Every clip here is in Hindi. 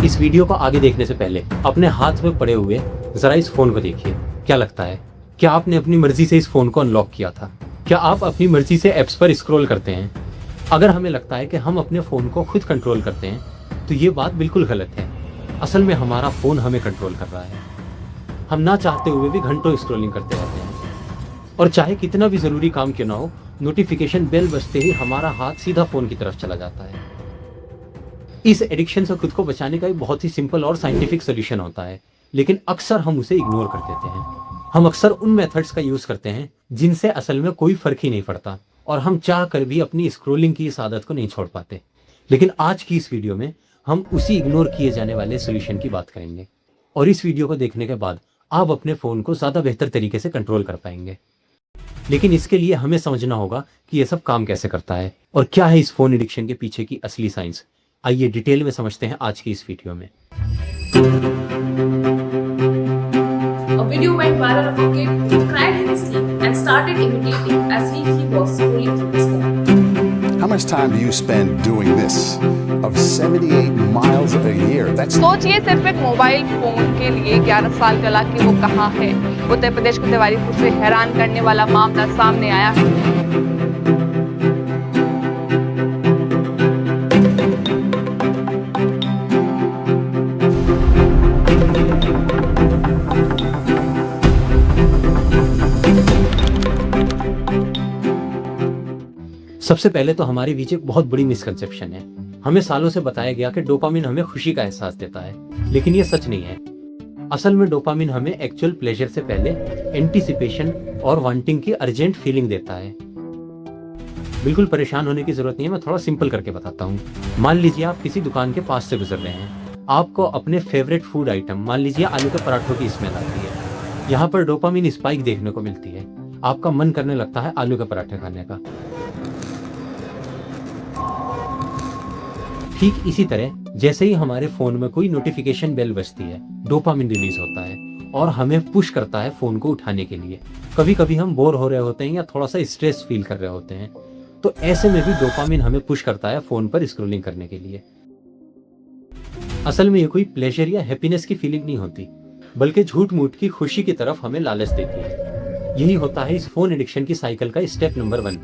इस वीडियो को आगे देखने से पहले अपने हाथ में पड़े हुए जरा इस फोन को देखिए। क्या लगता है, क्या आपने अपनी मर्जी से इस फोन को अनलॉक किया था? क्या आप अपनी मर्जी से ऐप्स पर स्क्रॉल करते हैं? अगर हमें लगता है कि हम अपने फ़ोन को खुद कंट्रोल करते हैं तो ये बात बिल्कुल गलत है। असल में हमारा फ़ोन हमें कंट्रोल कर रहा है। हम ना चाहते हुए भी घंटों स्क्रॉलिंग करते रहते हैं, और चाहे कितना भी ज़रूरी काम क्यों ना हो, नोटिफिकेशन बेल बजते ही हमारा हाथ सीधा फ़ोन की तरफ चला जाता है। इस एडिक्शन से खुद को बचाने का एक बहुत ही सिंपल और साइंटिफिक सोल्यूशन होता है, लेकिन अक्सर हम उसे इग्नोर कर देते हैं। हम अक्सर उन मेथड्स का यूज़ करते हैं जिनसे असल में कोई फ़र्क ही नहीं पड़ता, और हम चाह कर भी अपनी स्क्रॉलिंग की इस आदत को नहीं छोड़ पाते। लेकिन आज की इस वीडियो में हम उसी इग्नोर किए जाने वाले सोल्यूशन की बात करेंगे, और इस वीडियो को देखने के बाद आप अपने फ़ोन को ज़्यादा बेहतर तरीके से कंट्रोल कर पाएंगे। लेकिन इसके लिए हमें समझना होगा कि यह सब काम कैसे करता है और क्या है इस फ़ोन एडिक्शन के पीछे की असली साइंस। आइए डिटेल में समझते हैं आज की इस वीडियो में। A video went viral of a kid who cried in his sleep and started imitating as he was scrolling through his phone. How much time do you spend doing this? Of 78 miles a year. That's सोचिए सिर्फ एक मोबाइल फोन के लिए 11 साल का लड़की वो कहाँ है। उत्तर प्रदेश के तिवारीपुर से हैरान करने वाला मामला सामने आया है। सबसे पहले तो हमारे बीच एक बहुत बड़ी मिसकंसेप्शन है। हमें सालों से बताया गया कि डोपामिन हमें खुशी का एहसास देता है, लेकिन ये सच नहीं है। असल में डोपामिन हमें एक्चुअल प्लेजर से पहले एंटीसिपेशन और वांटिंग की अर्जेंट फीलिंग देता है। बिल्कुल परेशान होने की जरूरत नहीं है, मैं थोड़ा सिंपल करके बताता हूँ। मान लीजिए आप किसी दुकान के पास से गुजर रहे हैं, आपको अपने फेवरेट फूड आइटम, मान लीजिए आलू के पराठों की स्मेल आती है। यहाँ पर डोपामिन स्पाइक देखने को मिलती है, आपका मन करने लगता है आलू के पराठे खाने का। ठीक इसी तरह जैसे ही हमारे फोन में कोई नोटिफिकेशन बेल बजती है, डोपामिन रिलीज होता है और हमें पुश करता है फोन को उठाने के लिए। कभी कभी हम बोर हो रहे होते हैं या थोड़ा सा स्ट्रेस फील कर रहे होते हैं, तो ऐसे में भी डोपामिन हमें पुश करता है फोन पर स्क्रॉलिंग करने के लिए। असल में ये कोई प्लेजर या हैप्पीनेस की फीलिंग नहीं होती, बल्कि झूठ मूठ की खुशी की तरफ हमें लालच देती है। यही होता है इस फोन एडिक्शन की साइकिल का स्टेप नंबर 1।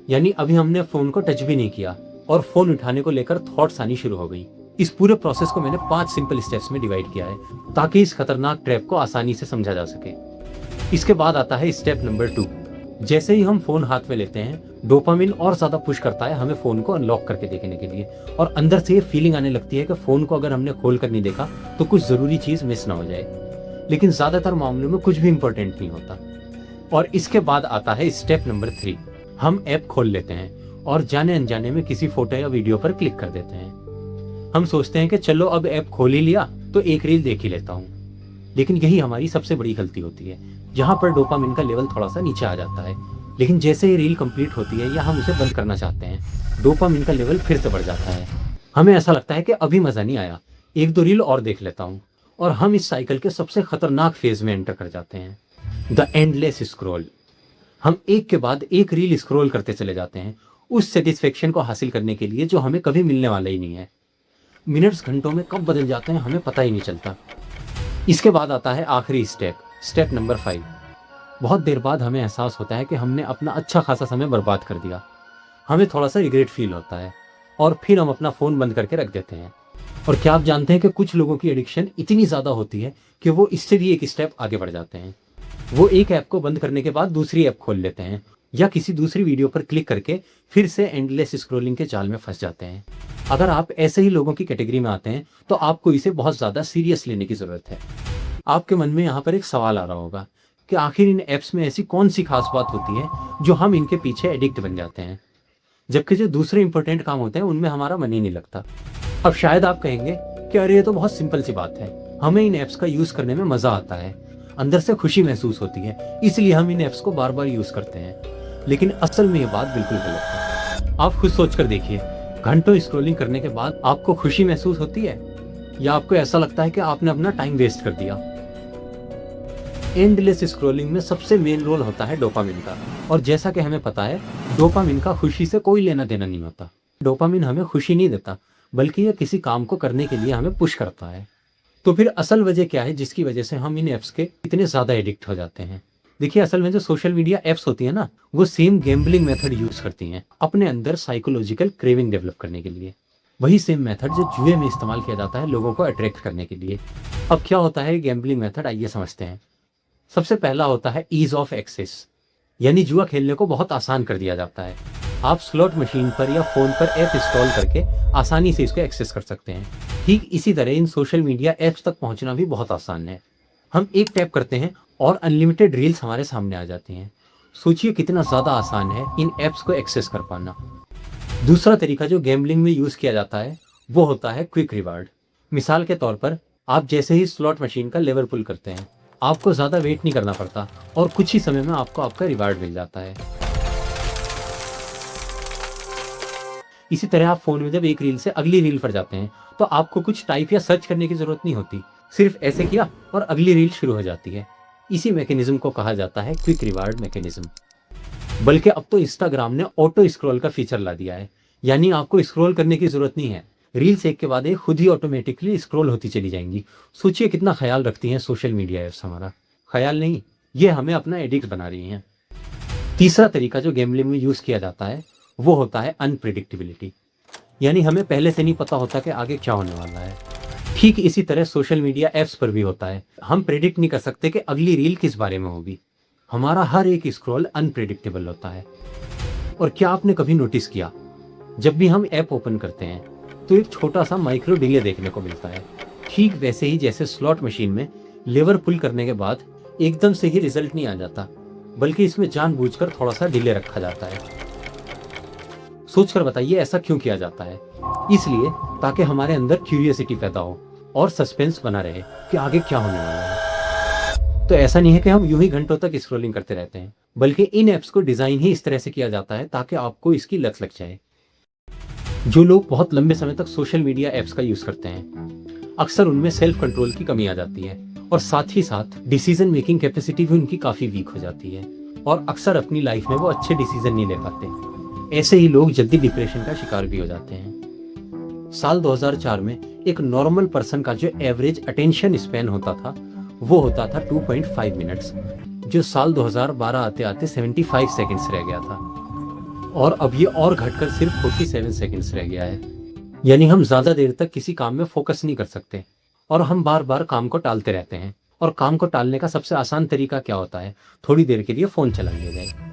यानी अभी हमने फोन को टच भी नहीं किया और फोन उठाने को लेकर थॉट्स आनी शुरू हो गई। इस पूरे प्रोसेस को मैंने 5 सिंपल स्टेप्स में डिवाइड किया है, ताकि इस खतरनाक ट्रैप को आसानी से समझा जा सके। इसके बाद आता है स्टेप नंबर 2। जैसे ही हम फोन हाथ में लेते हैं, डोपामिन और ज्यादा पुश करता है हमें फोन को अनलॉक करके देखने के लिए, और अंदर से ये फीलिंग आने लगती है कि फोन को अगर हमने खोल कर नहीं देखा तो कुछ जरूरी चीज मिस ना हो जाए। लेकिन ज्यादातर मामलों में कुछ भी इंपॉर्टेंट नहीं होता। और इसके बाद आता है स्टेप नंबर 3। हम ऐप खोल लेते हैं और जाने अनजाने में किसी फोटो या वीडियो पर क्लिक कर देते हैं। हम सोचते हैं कि चलो अब ऐप खोल ही लिया तो एक रील देख ही लेता हूँ, लेकिन यही हमारी सबसे बड़ी गलती होती है। यहाँ पर डोपामिन का लेवल थोड़ा सा नीचे आ जाता है, लेकिन जैसे ही रील कंप्लीट होती है या हम उसे बंद करना चाहते हैं, डोपामिन का लेवल फिर से बढ़ जाता है। हमें ऐसा लगता है कि अभी मजा नहीं आया, 1-2 रील और देख लेता हूँ, और हम इस साइकिल के सबसे खतरनाक फेज में एंटर कर जाते हैं, द एंडलेस स्क्रॉल। हम एक के बाद एक रील स्क्रॉल करते चले जाते हैं, उस सेटिस्फेक्शन को हासिल करने के लिए जो हमें कभी मिलने वाला ही नहीं है। मिनट्स घंटों में कब बदल जाते हैं हमें पता ही नहीं चलता। इसके बाद आता है आखिरी स्टेप नंबर 5। बहुत देर बाद हमें एहसास होता है कि हमने अपना अच्छा खासा समय बर्बाद कर दिया। हमें थोड़ा सा रिग्रेट फील होता है, और फिर हम अपना फ़ोन बंद करके रख देते हैं। और क्या आप जानते हैं कि कुछ लोगों की एडिक्शन इतनी ज़्यादा होती है कि वो इससे भी एक स्टेप आगे बढ़ जाते हैं। वो एक ऐप को बंद करने के बाद दूसरी ऐप खोल लेते हैं, या किसी दूसरी वीडियो पर क्लिक करके फिर से एंडलेस स्क्रॉलिंग के जाल में फंस जाते हैं। अगर आप ऐसे ही लोगों की कैटेगरी में आते हैं तो आपको इसे बहुत ज़्यादा सीरियस लेने की ज़रूरत है। आपके मन में यहाँ पर एक सवाल आ रहा होगा कि आखिर इन ऐप्स में ऐसी कौन सी खास बात होती है जो हम इनके पीछे एडिक्ट बन जाते हैं, जबकि जो दूसरे इंपॉर्टेंट काम होते हैं उनमें हमारा मन ही नहीं लगता। अब शायद आप कहेंगे कि अरे ये तो बहुत सिंपल सी बात है, हमें इन ऐप्स का यूज़ करने में मज़ा आता है, अंदर से खुशी महसूस होती है, इसलिए हम इन ऐप्स को बार बार यूज़ करते हैं। लेकिन असल में ये बात बिल्कुल गलत है। आप खुद सोच कर देखिए, घंटों स्क्रॉलिंग करने के बाद आपको खुशी महसूस होती है, या आपको ऐसा लगता है कि आपने अपना टाइम वेस्ट कर दिया? एंडलेस स्क्रॉलिंग में सबसे मेन रोल होता है डोपामिन का, और जैसा कि हमें पता है डोपामिन का खुशी से कोई लेना देना नहीं होता। डोपामिन हमें खुशी नहीं देता, बल्कि यह किसी काम को करने के लिए हमें पुश करता है। तो फिर असल वजह क्या है जिसकी वजह से हम इन ऐप्स के इतने ज़्यादा एडिक्ट हो जाते हैं? देखिए, असल में जो सोशल मीडिया ऐप्स होती है ना, वो सेम गैम्बलिंग मेथड यूज़ करती हैं अपने अंदर साइकोलॉजिकल क्रेविंग डेवलप करने के लिए। वही सेम मेथड जो जुए में इस्तेमाल किया जाता है लोगों को अट्रैक्ट करने के लिए। अब क्या होता है गैम्बलिंग मेथड, आइए समझते हैं। सबसे पहला होता है ईज ऑफ एक्सेस, यानी जुआ खेलने को बहुत आसान कर दिया जाता है। आप स्लॉट मशीन पर या फ़ोन पर ऐप इंस्टॉल करके आसानी से इसको एक्सेस कर सकते हैं। ठीक इसी तरह इन सोशल मीडिया ऐप्स तक पहुंचना भी बहुत आसान है। हम एक टैप करते हैं और अनलिमिटेड रील्स हमारे सामने आ जाती हैं। सोचिए कितना ज़्यादा आसान है इन ऐप्स को एक्सेस कर पाना। दूसरा तरीका जो गैम्बलिंग में यूज़ किया जाता है वो होता है क्विक रिवार्ड। मिसाल के तौर पर आप जैसे ही स्लॉट मशीन का लेवल पुल करते हैं, आपको ज़्यादा वेट नहीं करना पड़ता और कुछ ही समय में आपको आपका रिवार्ड मिल जाता है। इसी तरह आप फ़ोन में जब एक रील से अगली रील पर जाते हैं तो आपको कुछ टाइप या सर्च करने की ज़रूरत नहीं होती, सिर्फ ऐसे किया और अगली रील शुरू हो जाती है। इसी मैकेनिज्म को कहा जाता है क्विक रिवार्ड मैकेनिज्म। बल्कि अब तो इंस्टाग्राम ने ऑटो स्क्रॉल का फीचर ला दिया है, यानी आपको स्क्रॉल करने की ज़रूरत नहीं है। रील्स एक के बाद एक खुद ही ऑटोमेटिकली स्क्रॉल होती चली जाएंगी। सोचिए कितना ख्याल रखती हैं सोशल मीडिया ऐप्स हमारा। ख्याल नहीं, ये हमें अपना एडिक्ट बना रही हैं। तीसरा तरीका जो गैम्बलिंग में यूज़ किया जाता है वो होता है अनप्रिडिक्टेबिलिटी, यानी हमें पहले से नहीं पता होता कि आगे क्या होने वाला है। ठीक इसी तरह सोशल मीडिया ऐप्स पर भी होता है। हम प्रेडिक्ट नहीं कर सकते कि अगली रील किस बारे में होगी। हमारा हर एक स्क्रॉल अनप्रिडिक्टेबल होता है। और क्या आपने कभी नोटिस किया, जब भी हम ऐप ओपन करते हैं तो एक छोटा सा माइक्रो डिले देखने को मिलता है। ठीक वैसे ही जैसे स्लॉट मशीन में लेवर पुल करने के बाद एकदम से ही रिजल्ट नहीं आ जाता, बल्कि इसमें जानबूझकर थोड़ा सा डिले रखा जाता है। सोचकर बताइए ऐसा क्यों किया जाता है? इसलिए ताकि हमारे अंदर क्यूरियोसिटी पैदा हो और सस्पेंस बना रहे कि आगे क्या होने वाला है। तो ऐसा नहीं है कि हम यूं ही घंटों तक स्क्रॉलिंग करते रहते हैं, बल्कि इन ऐप्स को डिज़ाइन ही इस तरह से किया जाता है ताकि आपको इसकी लत लग जाए। जो लोग बहुत लंबे समय तक सोशल मीडिया ऐप्स का यूज़ करते हैं, अक्सर उनमें सेल्फ कंट्रोल की कमी आ जाती है और साथ ही साथ डिसीजन मेकिंग कैपेसिटी भी उनकी काफ़ी वीक हो जाती है और अक्सर अपनी लाइफ में वो अच्छे डिसीजन नहीं ले पाते। ऐसे ही लोग जल्दी डिप्रेशन का शिकार भी हो जाते हैं। साल 2004 में एक नॉर्मल पर्सन का जो एवरेज अटेंशन स्पैन होता था वो होता था 2.5 मिनट्स, जो साल 2012 आते आते 75 सेकंड्स रह गया था और अब ये और घटकर सिर्फ 47 सेकंड्स रह गया है। यानी हम ज़्यादा देर तक किसी काम में फोकस नहीं कर सकते और हम बार बार काम को टालते रहते हैं। और काम को टालने का सबसे आसान तरीका क्या होता है? थोड़ी देर के लिए फ़ोन चला लिया जाए।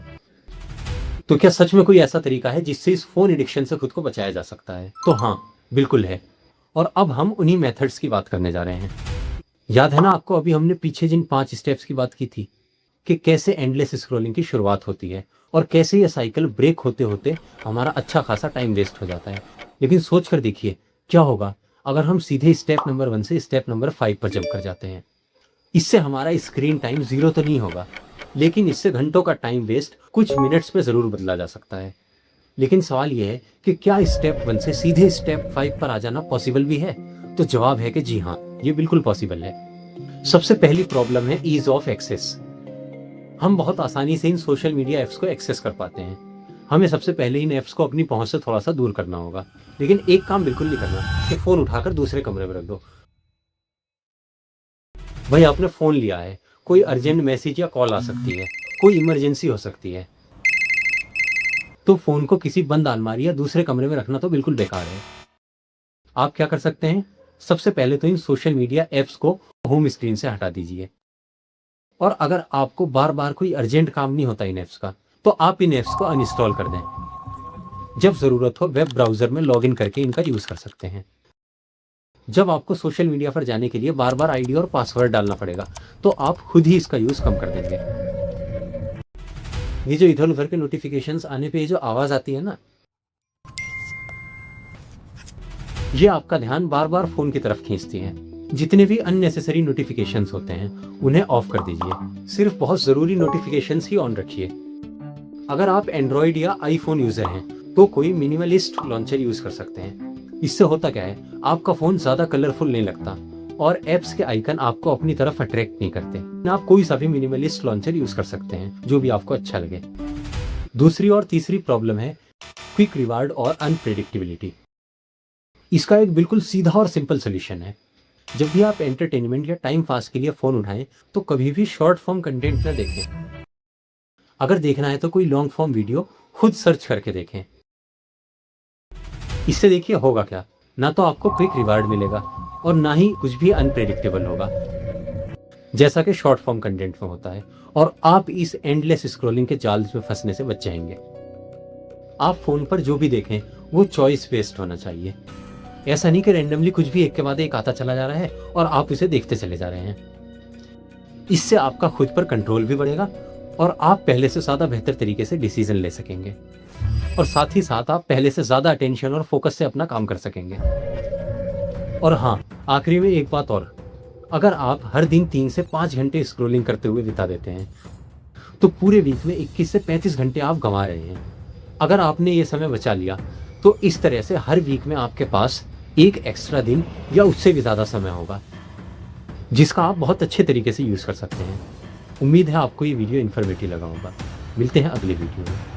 तो क्या सच में कोई ऐसा तरीका है जिससे इस फ़ोन एडिक्शन से खुद को बचाया जा सकता है? तो हाँ, बिल्कुल है। और अब हम उन्हीं मेथड्स की बात करने जा रहे हैं। याद है ना आपको, अभी हमने पीछे जिन 5 स्टेप्स की बात की थी कि कैसे एंडलेस स्क्रॉलिंग की शुरुआत होती है और कैसे ये साइकिल ब्रेक होते होते हमारा अच्छा खासा टाइम वेस्ट हो जाता है। लेकिन सोच कर देखिए क्या होगा अगर हम सीधे स्टेप नंबर 1 से स्टेप नंबर 5 पर जंप कर जाते हैं। इससे हमारा स्क्रीन टाइम 0 तो नहीं होगा, लेकिन इससे घंटों का टाइम वेस्ट कुछ मिनट्स में ज़रूर बदला जा सकता है। लेकिन सवाल यह है कि क्या स्टेप 1 से सीधे स्टेप 5 पर आ जाना पॉसिबल भी है? तो जवाब है कि जी हाँ, ये बिल्कुल पॉसिबल है। सबसे पहली प्रॉब्लम है ईज ऑफ एक्सेस। हम बहुत आसानी से इन सोशल मीडिया ऐप्स को एक्सेस कर पाते हैं। हमें सबसे पहले इन ऐप्स को अपनी पहुंच से थोड़ा सा दूर करना होगा। लेकिन एक काम बिल्कुल नहीं करना कि फ़ोन उठाकर दूसरे कमरे में रख दो। भाई आपने फ़ोन लिया है, कोई अर्जेंट मैसेज या कॉल आ सकती है, कोई इमरजेंसी हो सकती है, तो फ़ोन को किसी बंद अलमारी या दूसरे कमरे में रखना तो बिल्कुल बेकार है। आप क्या कर सकते हैं? सबसे पहले तो इन सोशल मीडिया ऐप्स को होम स्क्रीन से हटा दीजिए। और अगर आपको बार बार कोई अर्जेंट काम नहीं होता इन ऐप्स का, तो आप इन ऐप्स को अनइंस्टॉल कर दें। जब ज़रूरत हो वेब ब्राउज़र में लॉगिन करके इनका यूज़ कर सकते हैं। जब आपको सोशल मीडिया पर जाने के लिए बार बार आईडी और पासवर्ड डालना पड़ेगा, तो आप खुद ही इसका यूज़ कम कर देंगे। ये जो इधर उधर के नोटिफिकेशंस आने पे ये जो आवाज़ आती है ना, ये आपका ध्यान बार बार फ़ोन की तरफ खींचती है। जितने भी अननेसेसरी नोटिफिकेशंस होते हैं उन्हें ऑफ कर दीजिए। सिर्फ बहुत ज़रूरी नोटिफिकेशंस ही ऑन रखिए। अगर आप एंड्रॉयड या आईफोन यूज़र हैं तो कोई मिनिमलिस्ट लॉन्चर यूज़ कर सकते हैं। इससे होता क्या है, आपका फ़ोन ज़्यादा कलरफुल नहीं लगता और ऐप्स के आइकन आपको अपनी तरफ अट्रैक्ट नहीं करते। आप कोई सा भी मिनिमलिस्ट लॉन्चर यूज़ कर सकते हैं जो भी आपको अच्छा लगे। दूसरी और तीसरी प्रॉब्लम है क्विक रिवार्ड और अनप्रेडिक्टेबिलिटी। इसका एक बिल्कुल सीधा और सिंपल सोल्यूशन है। जब भी आप एंटरटेनमेंट या टाइम पास के लिए फ़ोन उठाएं तो कभी भी शॉर्ट फॉर्म कंटेंट न देखें। अगर देखना है तो कोई लॉन्ग फॉर्म वीडियो खुद सर्च करके देखें। इससे देखिए होगा क्या, ना तो आपको क्विक रिवार्ड मिलेगा और ना ही कुछ भी अनप्रेडिक्टेबल होगा जैसा कि शॉर्ट फॉर्म कंटेंट में होता है, और आप इस एंडलेस स्क्रॉलिंग के जाल में फंसने से बच जाएंगे। आप फ़ोन पर जो भी देखें वो चॉइस बेस्ड होना चाहिए। ऐसा नहीं कि रैंडमली कुछ भी एक के बाद एक आता चला जा रहा है और आप इसे देखते चले जा रहे हैं। इससे आपका खुद पर कंट्रोल भी बढ़ेगा और आप पहले से ज़्यादा बेहतर तरीके से डिसीजन ले सकेंगे, और साथ ही साथ आप पहले से ज़्यादा अटेंशन और फोकस से अपना काम कर सकेंगे। और हाँ, आखिरी में एक बात और, अगर आप हर दिन 3 से 5 घंटे स्क्रॉलिंग करते हुए बिता देते हैं तो पूरे वीक में 21 से 35 घंटे आप गंवा रहे हैं। अगर आपने ये समय बचा लिया तो इस तरह से हर वीक में आपके पास एक एक्स्ट्रा दिन या उससे भी ज़्यादा समय होगा जिसका आप बहुत अच्छे तरीके से यूज़ कर सकते हैं। उम्मीद है आपको ये वीडियो इन्फॉर्मेटिव लगा होगा। मिलते हैं अगले वीडियो में।